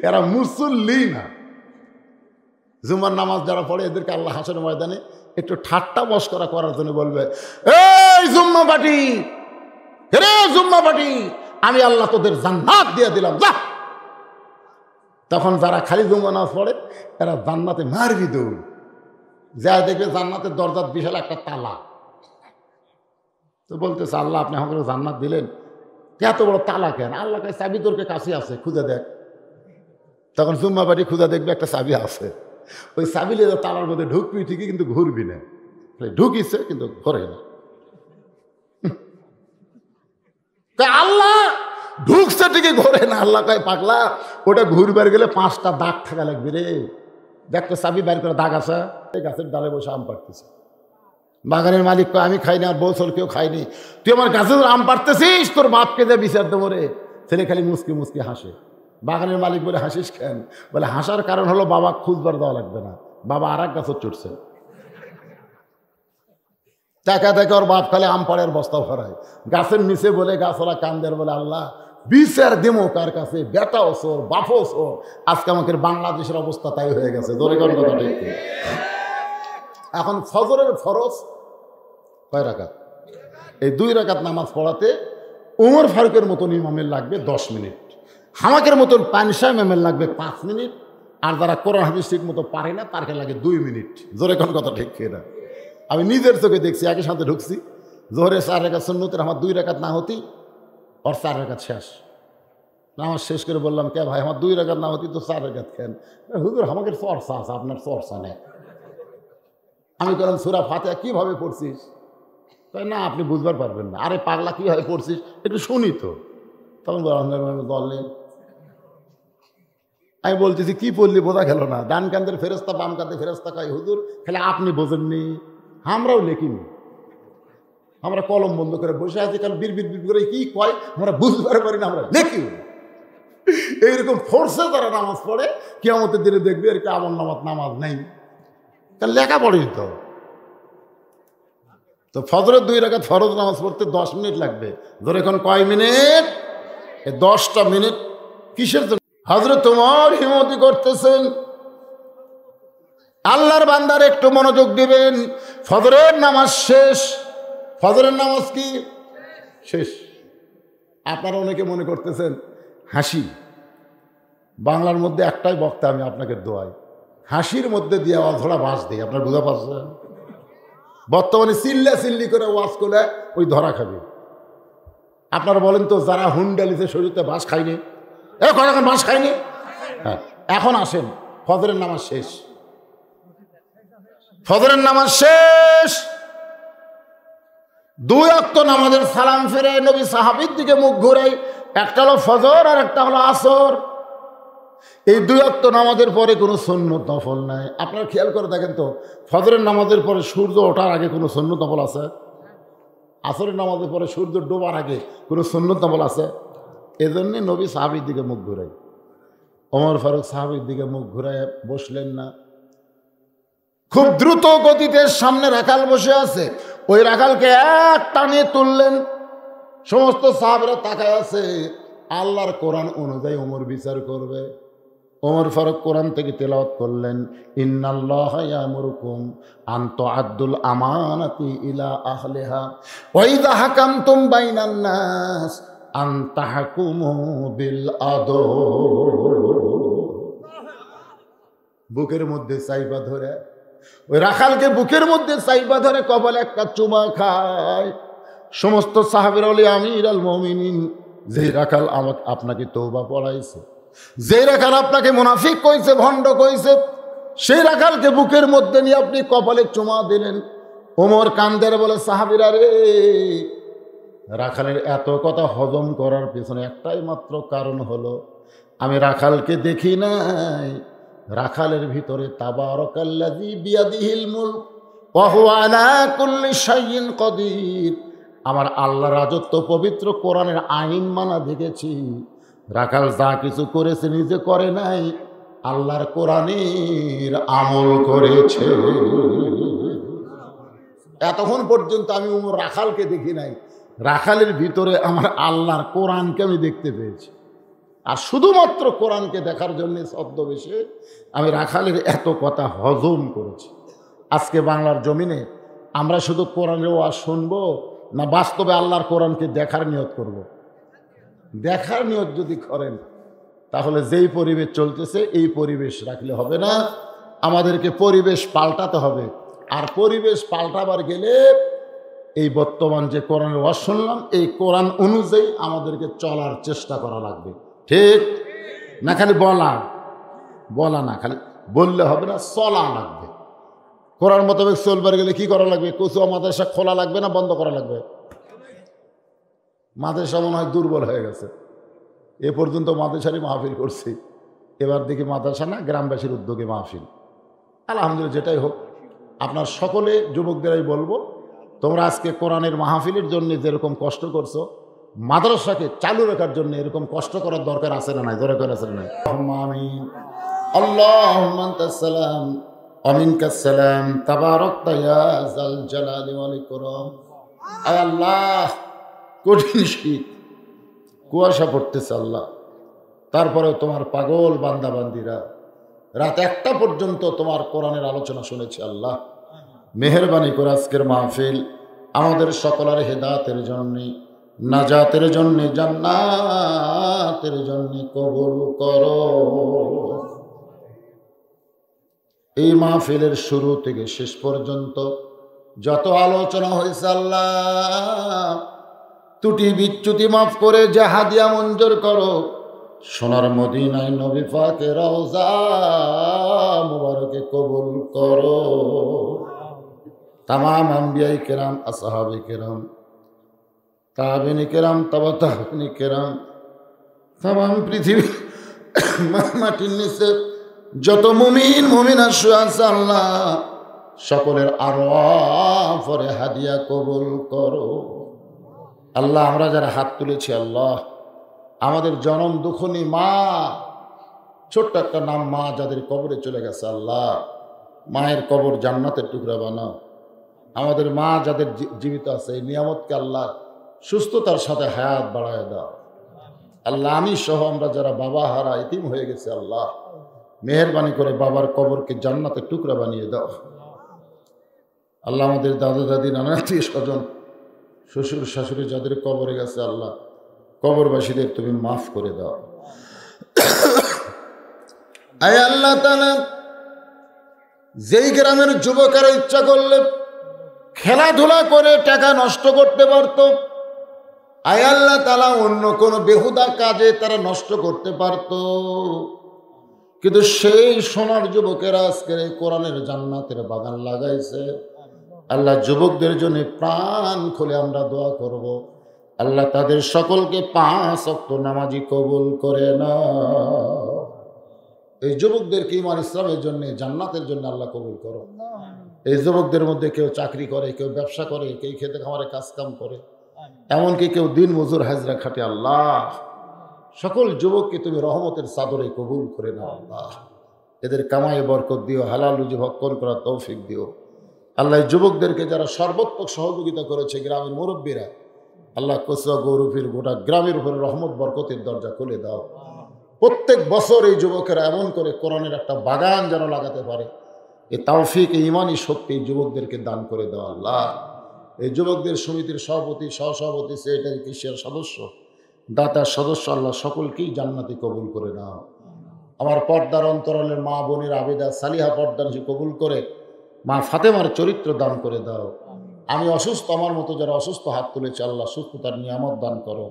এরা মুসল্লি না। জুমার নামাজ যারা পড়ে, এদেরকে আল্লাহ হাসরের ময়দানে একটু ঠাট্টা মশকরা করার জন্য বলবে, এই জুম্মা পাটি, রে জুম্মা পাটি, আমি আল্লাহ তোদের জান্নাত দিয়ে দিলাম, যা। তখন যারা খালি জুম্মা নামাজ পড়ে, এরা জান্নাতে মারবি দৌড়। যা দেখবে জান্নাতের দরজার বিশাল একটা তালা। তো বলতেছে, আল্লাহ, আপনি আমাকে জান্নাত দিলেন, এত বড় তালা কেন? আল্লাহ কাছে চাবি তোরকে কাছে আছে, খুঁজে দেখ। তখন জুম্মা পাটি খুঁজে দেখবে একটা চাবি আছে। ওই চাবি নিয়ে তালার মধ্যে ঢুকবি ঠিকই, কিন্তু ঘুরবি না। ঢুকিছে কিন্তু ঘরে না। আল্লাহ ঢুকছে ঠিকই ঘরে না। আল্লাহ কয় পাগলা, ওটা ঘুরবার গেলে 5টা দাগ থাকা লাগবে রে। দেখতো চাবি বাইর করে দাগ আছে। এই গাছের ডালে বসে আম পাড়তেছে। বাগানের মালিক কয় আমি খাইনি, আর বউসল কেউ খাইনি, তুই আমার গাছের আম পাড়তেছিস, তোর বাপকে যে বিচার দেবো রে। ছেলে খালি মুসকি মুসকি হাসে। বাগানের মালিক বলে হাসিস কেন? বলে হাসার কারণ হলো বাবা খুঁজবার দেওয়া লাগবে না, বাবা আর এক গাছও চড়ছে। টাকা থেকে ওর বাপ খালে আম পাড়ের বস্তা ভরায় গাছের নিচে, বলে গাছওয়ালা কান্দের বলে আল্লাহ বিচার দেমো কার কাছে, বেটাও সোর বাপও সোর। আজকে আমাদের বাংলাদেশের অবস্থা তাই হয়ে গেছে। ধরে কোন কথা ঠিক। এখন ফজরের ফরজ কয় রাকাত? এই 2 রাকাত নামাজ পড়াতে উমর ফারুকের মতন ইমামের লাগবে 10 মিনিট, হামাকের মতন পানসা ইমামের লাগবে 5 মিনিট, আর যারা কোরআন হাদিস ঠিক মতো পারে না তারকে লাগে 2 মিনিট। জোরে কোন কথা ঠিক কিনা? আমি নিজের চোখে দেখছি, একই সাথে ঢুকছি, জোহরে 4 রাকাত সুন্নতের আমার 2 রাকাত না হতি, ওর 4 রাকাত শেষ। নামাজ শেষ করে বললাম, কে ভাই আমার 2 রাকাত না হতি তো 4 রাকাত কেন? হুজুর আমাকে চর্চা আছে, আপনার চর্চা নেই। আমি বললাম সূরা ফাতিহা কিভাবে পড়ছিস? তাই না, আপনি বুঝবার পারবেন না। আরে পাগলা কিভাবে পড়ছিস একটু শুনি তো। তখন বললেন, আমি বলতেছি কি পড়লি বোঝা গেল না, ডান কান্দের ফেরেস্তা বাম কান্দের ফেরেস্তা কয় হুজুর খালি আপনি বোঝেননি, আমরাও লেখিনি, আমরা কলম বন্ধ করে বসে আছি, কারণ বিড় বিড় বিড় করে কি কয় আমরা বুঝতে পারি না, আমরা লেখি। এইরকম ফোর্সে তারা নামাজ পড়ে, কিয়ামতের দিনে দেখবে আর কি আমল নামাজ নামাজ নেই, কারণ লেখা পড়েনি তো। তো ফজরের 2 রাকাত ফরজ নামাজ পড়তে 10 মিনিট লাগবে। ধরে এখন কয় মিনিট? 10টা মিনিট কিসের জন্য? হযরত ওমর হিমতি করতেছেন, আল্লাহর বান্দার একটু মনোযোগ দিবেন। ফজরের নামাজ শেষ। ফজরের নামাজ কি শেষ? আপনারা অনেকে মনে করতেছেন হাসি। বাংলার মধ্যে একটাই বক্তা আমি আপনাকে দোয়াই, হাসির মধ্যে দিয়ে অধরা বাস দিই। আপনার বুঝা পাচ্ছেন? বর্তমানে চিল্লা চিল্লি করে ওয়াজ করলে ওই ধরা খাবে। আপনারা বলেন তো, যারা হুন্ডালিতে শরীরতে বাস খায়নি, এখন বাস খায়নি। হ্যাঁ, এখন আসেন, ফজরের নামাজ শেষ। ফজরের নামাজ শেষ, 2 ওয়াক্ত নামাজের সালাম ফিরে নবী সাহাবীর দিকে মুখ ঘুরাই। একটা হলো ফজর আর একটা হলো আসর। এই 2 ওয়াক্ত নামাজের পরে কোনো সুন্নত নফল নাই। আপনারা খেয়াল করে দেখেন তো, ফজরের নামাজের পরে সূর্য ওঠার আগে কোনো সুন্নত নফল আছে? আসরের নামাজের পরে সূর্য ডোবার আগে কোনো সুন্নত নফল আছে? এজন্যে নবী সাহাবীর দিকে মুখ ঘুরাই। ওমর ফারুক সাহাবীর দিকে মুখ ঘুরাই বসলেন না। খুব দ্রুত গতিতে সামনে রাখাল বসে আছে, ওই রাখালকে এক টানে তুললেন। সমস্ত সাহাবীরা তাকায় আছে। আল্লাহর কোরআন অনুযায়ী ওমর বিচার করবে। ওমর ফারুক কোরআন থেকে তেলাওয়াত করলেন, ইন্নাল্লাহা ইয়ামুরুকুম আন তুআদ্দুল আমানাতি ইলা আহলিহা ওয়া ইযা হাকামতুম বাইনান নাস আন তাহকুমু বিল আদল। বুকের মধ্যে চাইবা ধরে, ওই রাখালকে বুকের মধ্যে চাইবা ধরে কপালে একটা চুমা খায়। সমস্ত সাহাবীরা বলে, আমির আল মুমিনিন, যে রাখাল আপনাকে তওবা পড়াইছে, যে রাখাল আপনাকে মুনাফিক কইছে, ভণ্ড কইছে, সেই রাখালকে বুকের মধ্যে নিয়ে আপনি কপালে চুমা দিলেন। ওমর কান্দের বলে, সাহাবীরা রে, রাখালের এত কথা হজম করার পেছনে একটাই মাত্র কারণ হলো, আমি রাখালকে দেখি নাই, রাখালের ভিতরে তাবারাকাল্লাযী বিয়াদিহিল মুলক ওয়া হুয়া আলা কুল্লি শাইইন কদির, আমার আল্লাহ রাজত্ব পবিত্র কোরআনের আইন মানা দেখেছি। রাখাল যা কিছু করেছে নিজে করে নাই, আল্লাহর কোরআনের আমল করেছে। এতক্ষণ পর্যন্ত আমি ওমর রাখালকে দেখি নাই, রাখালের ভিতরে আমার আল্লাহর কোরআনকে আমি দেখতে পেয়েছি। আর শুধুমাত্র কোরআনকে দেখার জন্য ছদ্মবেশে আমি রাখালের এত কথা হজম করেছি। আজকে বাংলার জমিনে আমরা শুধু কোরআনের ওয়াজ শুনবো না বাস্তবে আল্লাহর কোরআনকে দেখার নিয়ত করব? দেখার নিয়ত যদি করেন তাহলে যেই পরিবেশ চলতেছে এই পরিবেশ রাখলে হবে না, আমাদেরকে পরিবেশ পাল্টাতে হবে। আর পরিবেশ পাল্টাবার গেলে এই বর্তমান যে কোরআনের ওয়াজ শুনলাম, এই কোরআন অনুযায়ী আমাদেরকে চলার চেষ্টা করা লাগবে। ঠিক না? খালি বলা না, খালি বললে হবে না, চলা লাগবে। কোরআন মোতাবেক চলবার গেলে কি করা লাগবে? কচুয়া মাদ্রাসা খোলা লাগবে না বন্ধ করা লাগবে? মাদ্রাসা মনে হয় দুর্বল হয়ে গেছে, এ পর্যন্ত মাদ্রাসারই মাহফিল করছি, এবার দেখি মাদ্রাসা না গ্রামবাসীর উদ্যোগে মাহফিল। আলহামদুলিল্লাহ, যেটাই হোক, আপনার সকলে যুবকদেরাই বলবো, তোমরা আজকে কোরআনের মাহফিলের জন্য যেরকম কষ্ট করছো, মাদ্রাসাকে চালু রাখার জন্য এরকম কষ্ট করার দরকার আছে না নাই? দরকার আছে না নাই? আমিন। আল্লাহুম্মা আনতাস সালাম ওয়া মিনকাস সালাম তাবারাকতা ইয়া যাল জালালি ওয়াল ইকরাম। আয় আল্লাহ, কঠিন শীত, কুয়াশা পড়তেছে আল্লাহ, তারপরে তোমার পাগল বান্দাবান্দিরা রাত 1টা পর্যন্ত তোমার কোরআনের আলোচনা শুনেছে আল্লাহ। মেহেরবানি করে আজকের মাহফিল আমাদের সকলের হেদায়েতের জন্য, নাজাতের জন্য, জান্নাতের জন্য কবুল করো। এই মাহফিলের শুরু থেকে শেষ পর্যন্ত যত আলোচনা হয়েছে আল্লাহ, ত্রুটি বিচ্যুতি মাফ করে যে হাদিয়া মঞ্জুর করো। সোনার মদিনায় নবী পাকের রওজা মুবারকে কবুল করো। তামাম আম্বিয়ায়ে কেরাম, আসহাবে কেরাম, তাবেঈনে কেরাম, তাবা তাবেঈনে কেরাম, তামাম পৃথিবী মাটির নিচে যত মুমিন মুমিনা শুয়ে আছে আল্লাহ, সকলের আরওয়াফে হাদিয়া কবুল করো আল্লাহ। আমরা যারা হাত তুলেছি আল্লাহ, আমাদের জনম দুঃখনী মা, ছোট্ট একটা নাম মা, যাদের কবরে চলে গেছে আল্লাহ, মায়ের কবর জান্নাতের টুকরা বানাও। আমাদের মা যাদের জীবিত আছে, এই নিয়ামতকে আল্লাহ সুস্থতার সাথে হায়াত বাড়ায় দাও আল্লাহ। আমি সহ আমরা যারা বাবা হারা ইতিম হয়ে গেছে আল্লাহ, মেহেরবানি করে বাবার কবরকে জান্নাতের টুকরা বানিয়ে দাও আল্লাহ। আমাদের দাদা দাদি, নানা আত্মীয় স্বজন, শ্বশুর শাশুড়ি যাদের কবরে গেছে আল্লাহ, কবরবাসীদের তুমি মাফ করে দাও। আয় আল্লাহ তাআলা, যেই গ্রামের যুবকেরা ইচ্ছা করলে খেলাধুলা করে টাকা নষ্ট করতে পারত, আয় আল্লাহ তাআলা অন্য কোনো বেহুদা কাজে তারা নষ্ট করতে পারত, কিন্তু সেই সোনার যুবকেরা আজকের এই কোরআনের জান্নাতের বাগান লাগাইছে আল্লাহ। যুবকদের জন্য প্রাণ খুলে আমরা দোয়া করব আল্লাহ, তাদের সকলকে 5 ওয়াক্ত নামাজি কবুল করে নাও। এই যুবকদেরকে ঈমান ইসলামের জন্য, জান্নাতের জন্য আল্লাহ কবুল করো। এই যুবকদের মধ্যে কেউ চাকরি করে, কেউ ব্যবসা করে, কেউ খেতে খামারে কাজ কাম করে, এমনকি কেউ দিন মজুর হাজরা খাটে আল্লাহ। সকল যুবককে তুমি রহমতের চাদরে কবুল করে নাও আল্লাহ। এদের কামাই বরকত দিও, হালাল রুজি ভক্ষণ করার তৌফিক দিও আল্লাহ। এই যুবকদেরকে যারা সর্বোত্তক সহযোগিতা করেছে, গ্রামের মুরব্বীরা আল্লাহ, কচুয়া গৌরফির গোটা গ্রামের উপরে রহমত বরকতের দরজা খুলে দাও। প্রত্যেক বছর এই যুবকেরা এমন করে কোরআনের একটা বাগান যেন লাগাতে পারে, এই তৌফিক, এই ইমানি শক্তি এই যুবকদেরকে দান করে দাও আল্লাহ। এই যুবকদের সমিতির সভাপতি, সহসভাপতি, সেক্রেটারি, কেশিয়ার সদস্য, দাতার সদস্য আল্লাহ, সকলকেই জান্নাতি কবুল করে নাও। আমার পর্দার অন্তরালের মা বোনের আবেদা সালিহা পর্দানসী কবুল করে মা ফাতেমার চরিত্র দান করে দাও। আমি অসুস্থ, আমার মতো যারা অসুস্থ হাত তুলেছে আল্লাহ, সুস্থতার নিয়ামত দান করো।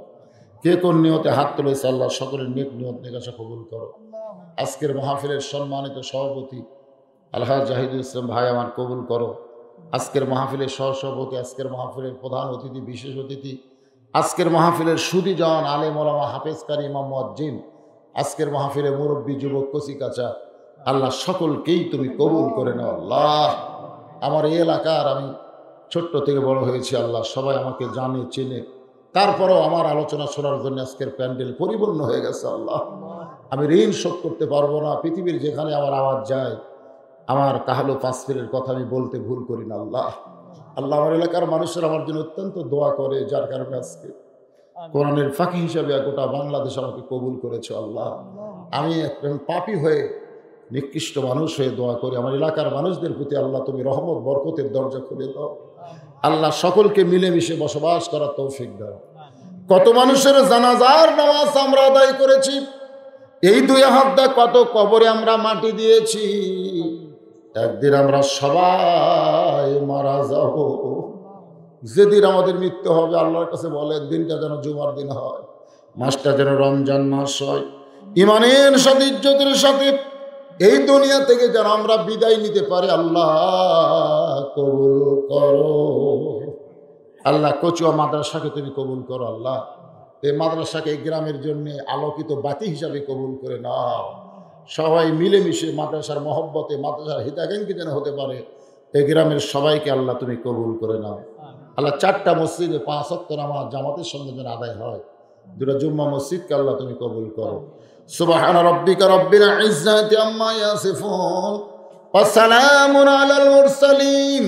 কে কোন নিয়তে হাত তুলেছে আল্লাহ, সকলের নেক নিয়ত নেকাশা কবুল করো। আজকের মাহফিলের সম্মানিত সভাপতি আলহাজ জাহিদুল ইসলাম ভাই আমার কবুল করো। আজকের মাহফিলের সহসভাপতি, আজকের মাহফিলের প্রধান অতিথি, বিশেষ অতিথি, আজকের মাহফিলের সুদী জান আলেম ওলামা, হাফেজ কারি, ইমাম মুয়াজ্জিন, আজকের মাহফিলে মুরব্বী, যুবক, কচি কাঁচা আল্লাহ, সকলকেই তুমি কবুল করে নাও আল্লাহ। আমার এই এলাকার, আমি ছোট্ট থেকে বড় হয়েছি আল্লাহ, সবাই আমাকে জানে, চেনে, তারপরেও আমার আলোচনা শোনার জন্য আজকের প্যান্ডেল পরিপূর্ণ হয়ে গেছে আল্লাহ। আমি ঋণ শোধ করতে পারবো না। পৃথিবীর যেখানে আমার আওয়াজ যায়, আমার কাহালো পাঁচফিরের কথা আমি বলতে ভুল করি না আল্লাহ। আল্লাহ, আমার এলাকার মানুষের আমার জন্য অত্যন্ত দোয়া করে, যার কারণে আজকে কোরআনের ফাঁকি হিসাবে গোটা বাংলাদেশ আমাকে কবুল করেছে আল্লাহ। আমি একজন পাপী হয়ে, নিকৃষ্ট মানুষ হয়ে দোয়া করি, আমার এলাকার মানুষদের প্রতি আল্লাহ তুমি রহমত বরকতের দরজা খুলে দাও আল্লাহ। সকলকে মিলেমিশে বসবাস করার তৌফিক দাও। কত মানুষের জানাজার নামাজ আমরা আদায় করেছি, এই 2 হাত কত কবরে আমরা মাটি দিয়েছি। একদিন আমরা সবাই মারা যাব, যেদিন আমাদের মৃত্যু হবে আল্লাহর কাছে বলে, দিনটা যেন জুমার দিন হয়, মাসটা যেন রমজান মাস হয়, ইমানের সাথে, ইজ্জতের সাথে এই দুনিয়া থেকে যেন আমরা বিদায় নিতে পারি। আল্লাহ কবুল করো আল্লাহ। কচুয়া মাদ্রাসাকে তুমি কবুল করো আল্লাহ। এই মাদ্রাসাকে এই গ্রামের জন্য আলোকিত বাতি হিসাবে কবুল করে নাও। সবাই মিলেমিশে মাদ্রাসার মহব্বতে মাদ্রাসার হিতাকাঙ্ক্ষী যেন হতে পারে এই গ্রামের সবাইকে আল্লাহ তুমি কবুল করে নাও। আল্লাহ 4টা মসজিদে 5 ওয়াক্ত নামাজ জামাতের সঙ্গে যেন আদায় হয়। 2টা জুম্মা মসজিদকে আল্লাহ তুমি কবুল করো। সুবহান রাব্বিকা রাব্বিল ইজ্জাতি আম্মা ইয়াসিফুন ওয়া সালামুন আলাল মুরসালিন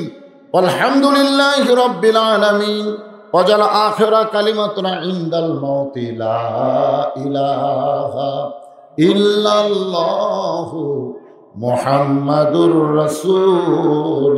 ওয়ালহামদুলিল্লাহি রাব্বিল আলামিন। ওয়াজাল আখিরা কালিমাতুনা ইনদাল মাউতি লা ইলাহা ইল্লাল্লাহু মুহাম্মাদুর রাসূলুল্লাহ।